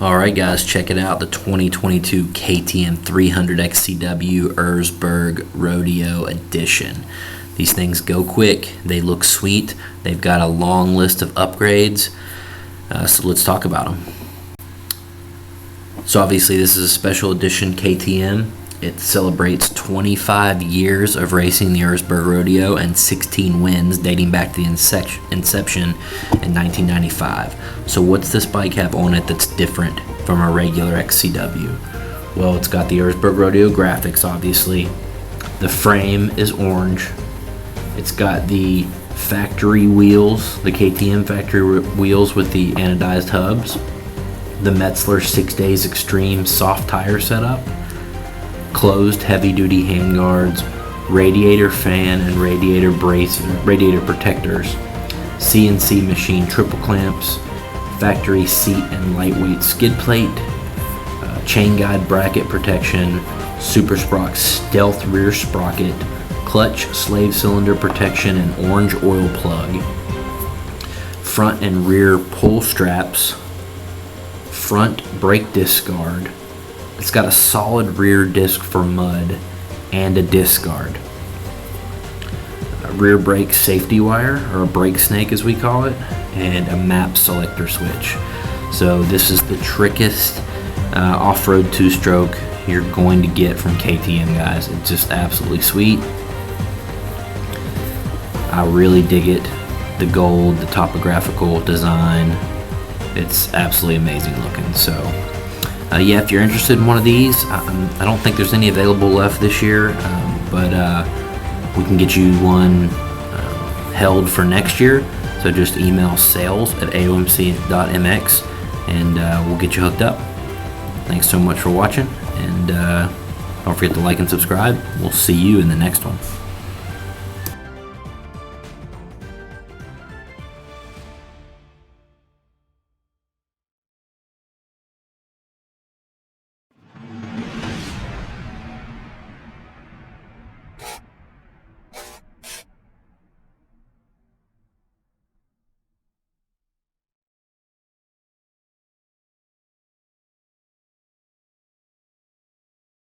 Alright guys, check it out, the 2022 KTM 300 XCW Ursberg Rodeo Edition. These things go quick, they look sweet, they've got a long list of upgrades, so let's talk about them. So obviously this is a special edition KTM. It celebrates 25 years of racing the Ursberg Rodeo and 16 wins dating back to the inception in 1995. So what's this bike have on it that's different from a regular XCW? Well, it's got the Ursberg Rodeo graphics, obviously. The frame is orange. It's got the factory wheels, the KTM factory wheels with the anodized hubs. The Metzler 6 Days Extreme soft tire setup. Closed heavy-duty handguards, radiator fan and radiator protectors, CNC machine triple clamps, factory seat and lightweight skid plate, chain guide bracket protection, Super Sprock stealth rear sprocket, clutch slave cylinder protection and orange oil plug, front and rear pull straps, front brake disc guard. It's got a solid rear disc for mud and a disc guard. A rear brake safety wire, or a brake snake as we call it, and a map selector switch. So this is the trickiest off-road two-stroke you're going to get from KTM, guys. It's just absolutely sweet. I really dig it. The gold, the topographical design, it's absolutely amazing looking. So yeah, if you're interested in one of these, I don't think there's any available left this year, but we can get you one held for next year. So just email sales@aomc.mx and we'll get you hooked up. Thanks so much for watching, and don't forget to like and subscribe. We'll see you in the next one.